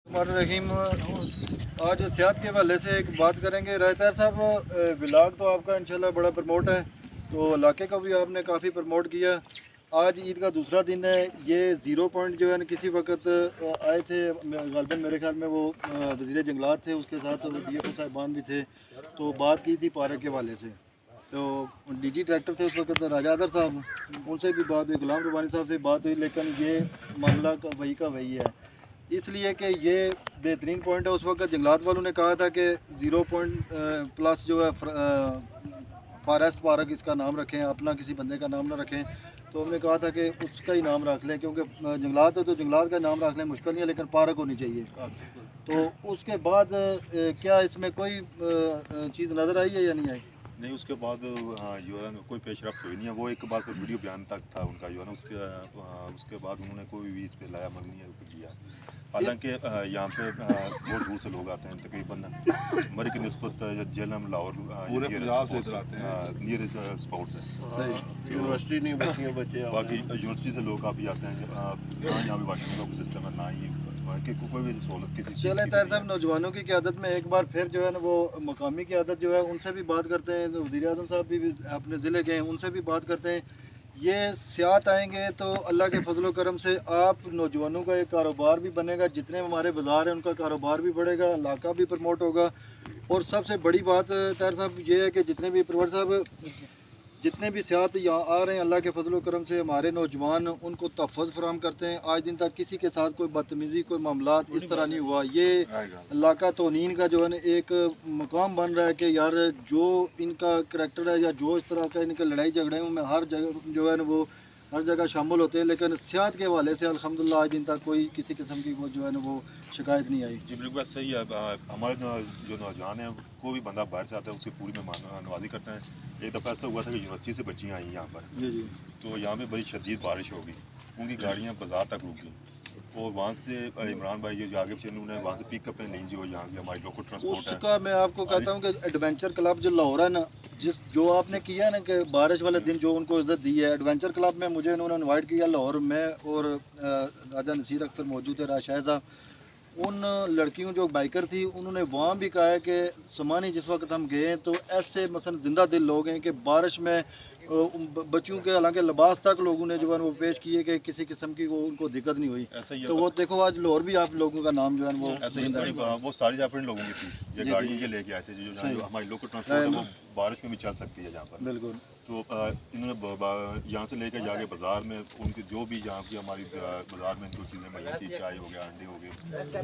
रहीम, आज सेहत के हवाले से एक बात करेंगे। रायतार साहब, व्लॉग तो आपका इंशाल्लाह बड़ा प्रमोट है, तो इलाके का भी आपने काफ़ी प्रमोट किया। आज ईद का दूसरा दिन है। ये 0 पॉइंट जो है ना, किसी वक्त आए थे, गालिबन मेरे ख्याल में वो वज़ीर जंगलात थे, उसके साथ DFO साहिबान भी थे, तो बात की थी पार्क के हवाले से। तो DG डायरेक्टर थे उस वक्त राजा आदर साहब, उनसे भी बात हुई, गुलाम रबानी साहब से बात हुई, लेकिन ये मामला का वही है, इसलिए कि ये बेहतरीन पॉइंट है। उस वक्त जंगलात वालों ने कहा था कि 0 पॉइंट प्लस जो है फॉरेस्ट पार्क इसका नाम रखें, अपना किसी बंदे का नाम ना रखें। तो हमने कहा था कि उसका ही नाम रख लें, क्योंकि जंगलात है तो जंगलात का नाम रख लें, मुश्किल नहीं है, लेकिन पार्क होनी चाहिए। तो उसके बाद क्या इसमें कोई चीज़ नज़र आई है या नहीं आई? नहीं, उसके बाद हाँ जो है कोई पेशरफ्त हुई नहीं है। वो एक बात वीडियो बयान तक था उनका जो है ना, उसके बाद उन्होंने कोई भी इस पर लाया मल नहीं किया। हालांकि यहाँ पे बहुत दूर से लोग आते हैं, तकरीबन मरी की नस्बत जेलम लाहौर नियर स्पॉट है। यूनिवर्सिटी नहीं बच्चियों बच्चे, बाकी यूनिवर्सिटी से लोग काफ़ी आते हैं। यहाँ पे वाशिंग का सिस्टम है ना, ही कोई भी सहूलत किसी चले ताहिर साहब, नौजवानों की क़यादत में एक बार फिर जो है ना, वो मकामी क़यादत जो है उनसे भी बात करते हैं। वज़ीर आज़म साहब भी अपने ज़िले गए, उनसे भी बात करते हैं। ये सियात आएंगे तो अल्लाह के फजल करम से आप नौजवानों का एक कारोबार भी बनेगा, जितने हमारे बाज़ार हैं उनका कारोबार भी बढ़ेगा, इलाका भी प्रमोट होगा। और सबसे बड़ी बात ताहिर साहब ये है कि जितने भी प्रवर साहब जितने भी सियात यहाँ आ रहे हैं, अल्लाह के फजल करम से हमारे नौजवान उनको तहफ़्फ़ुज़ फराहम करते हैं। आज दिन तक किसी के साथ कोई बदतमीज़ी, कोई मामला इस तरह नहीं हुआ। ये इलाका तोनीन का जो है ना एक मकाम बन रहा है कि यार जो इनका करैक्टर है या जो इस तरह का इनके लड़ाई झगड़े में हर जगह जो है ना वो हर जगह शामिल होते हैं, लेकिन सेहत के हवाले से अल्हम्दुलिल्लाह आज दिन तक कोई किसी किस्म की वो जो है ना वो शिकायत नहीं आई। जी बिल्कुल सही है। हमारे जो नौजवान हैं, कोई भी बंदा बाहर से आता है उसकी पूरी मेहमान नवाजी करते हैं। एक दफ़ा ऐसा हुआ था कि यूनिवर्सिटी से बच्चियाँ आई यहाँ पर, जी जी, तो यहाँ पे बड़ी शदीद बारिश हो गई, उनकी गाड़ियाँ बाज़ार तक रुक गई। और वहाँ से इमरान भाई जो आगे पीछे उन्होंने वहाँ से पिकअप नहीं, जो यहाँ की हमारी लोकल ट्रांसपोर्ट है उसका मैं आपको कहता हूँ कि एडवेंचर क्लब जो लाहौर है ना, जो आपने किया है ना कि बारिश वाले दिन जो उनको इज़्ज़त दी है, एडवेंचर क्लब में मुझे उन्होंने इनवाइट किया लाहौर में, और राजा नसीर अख्तर मौजूद है, राजा साहब, उन लड़कियों जो बाइकर थी उन्होंने वहाँ भी कहा है कि समानी जिस वक्त हम गए तो ऐसे मसलन ज़िंदा दिल लोग हैं कि बारिश में बच्चों के हालांकि लिबास तक लोगों ने जो है वो पेश किए कि किसी किस्म की वो उनको दिक्कत नहीं हुई। ऐसा ही तो वो देखो आज लाहौर भी आप लोगों का नाम जो है वो ऐसे ही वो सारी अपने लोगों की थी, ये गाड़ी ये लेके आए थे जो हमारी लोकल ट्रांसपोर्ट है, वो बारिश में भी चल सकती है यहाँ पर। बिल्कुल। तो इन्होंने यहाँ से लेकर जाके बाज़ार में उनकी जो भी यहाँ की हमारी बाज़ार में जो चीज़ें मुहैया थी, चाय हो गया, अंडे हो गए,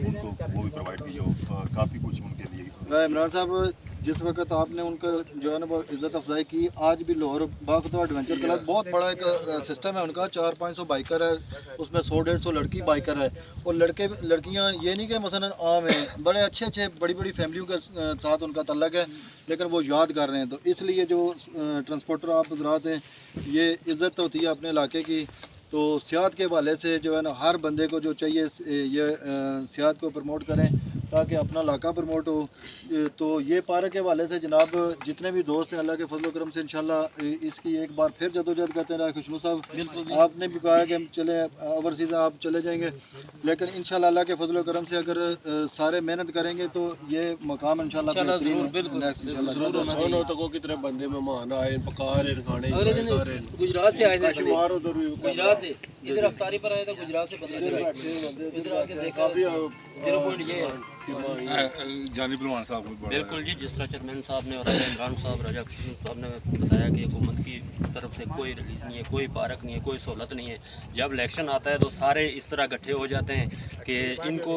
उनको वो भी प्रोवाइड की हो, काफ़ी कुछ उनके लिए। इमरान साहब, जिस वक्त आपने उनका जो है ना वो इज़्ज़त अफजाई की, आज भी लाहौर बाखुदा एडवेंचर क्लब बहुत बड़ा एक सिस्टम है उनका, 400-500 बाइकर है, उसमें 100-150 लड़की बाइकर है, और लड़कियां ये नहीं कि मसलन आम हैं, बड़े अच्छे बड़ी बड़ी फैमिलियों के साथ उनका तल्लक है, लेकिन वो याद कर रहे हैं। तो इसलिए जो ट्रांसपोर्टर आप हज़रात हैं, ये इज़्ज़त होती है अपने इलाके की। तो सेहत के हवाले से जो है ना हर बंदे को जो चाहिए ये सेहत को प्रमोट करें ताकि अपना इलाका प्रमोट हो। तो ये पार्क के हवाले से जनाब जितने भी दोस्त हैं, अल्लाह के फजल करम से इंशाल्लाह इसकी एक बार फिर जदोजहद करते रहे। खुशबू साहब, आपने भी कहा है कि हम चले ओवरसीज़ आप चले जाएंगे, लेकिन इंशाल्लाह अल्लाह के फजल करम से अगर सारे मेहनत करेंगे तो ये मकाम इंशाल्लाह कितने बंदे मेहमान आए, पका रहे खाने, गुजरात से आए थे, गुजरात से इधर अफ्तारी पर आए थे, गुजरात से इधर आके देखा 0 पॉइंट ये जानी परमान साहब। बिल्कुल जी, जिस तरह चेयरमैन साहब ने और राजा इमरान साहब, राजा खुशबू साहब ने बताया कि हुकूमत की तरफ से कोई रिलीज़ नहीं है, कोई पार्क नहीं है, कोई सहूलत नहीं है। जब इलेक्शन आता है तो सारे इस तरह इकट्ठे हो जाते हैं कि इनको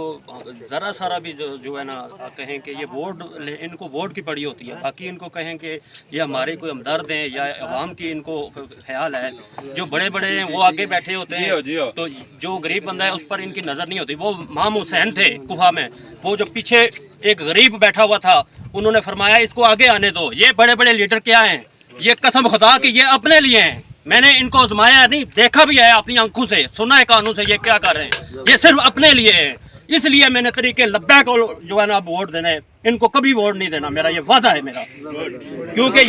ज़रा सारा भी जो है ना कहें कि ये वोट, इनको वोट की पड़ी होती है, बाकी इनको कहें कि ये हमारे कोई हमदर्द हैं या अवाम की इनको ख्याल है। जो बड़े बड़े हैं वो आगे बैठे होते हैं, तो जो गरीब बंदा है उस पर इनकी नज़र नहीं होती। वो इमाम हुसैन थे कुफा में, वो जो पीछे एक गरीब बैठा हुआ था, उन्होंने फरमाया इसको आगे आने दो। ये बड़े बड़े लीडर क्या हैं, ये कसम खुदा कि ये अपने लिए हैं। मैंने इनको आजमाया नहीं, देखा भी है अपनी आंखों से, सुना है कानों से ये क्या कर रहे हैं, ये सिर्फ अपने लिए हैं। इसलिए मैंने तरीके लब्बैक को जो है ना वोट देने इनको कभी वोट नहीं देना, मेरा ये वादा है मेरा, क्योंकि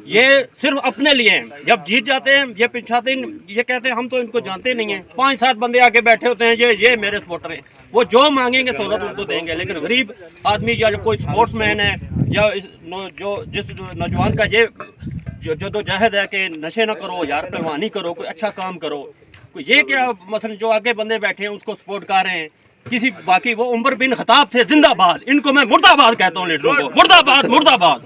ये सिर्फ अपने लिए हैं। जब जीत जाते हैं ये पिछाते हैं, ये कहते हैं हम तो इनको जानते नहीं हैं, 5-7 बंदे आके बैठे होते हैं, ये मेरे सपोर्टर हैं, वो जो मांगेंगे सहूलत उनको देंगे। लेकिन गरीब आदमी या जो कोई स्पोर्ट्समैन है या जिस नौजवान का ये जदोजहद है कि नशे ना करो यार, पहलवानी करो, कोई अच्छा काम करो, कोई ये क्या मसलन जो आगे बंदे बैठे हैं उसको सपोर्ट कर रहे हैं किसी बाकी, वो उमर बिन खताब थे जिंदाबाद, इनको मैं मुर्दाबाद कहता हूँ, लीडरों को मुर्दाबाद मुर्दाबाद।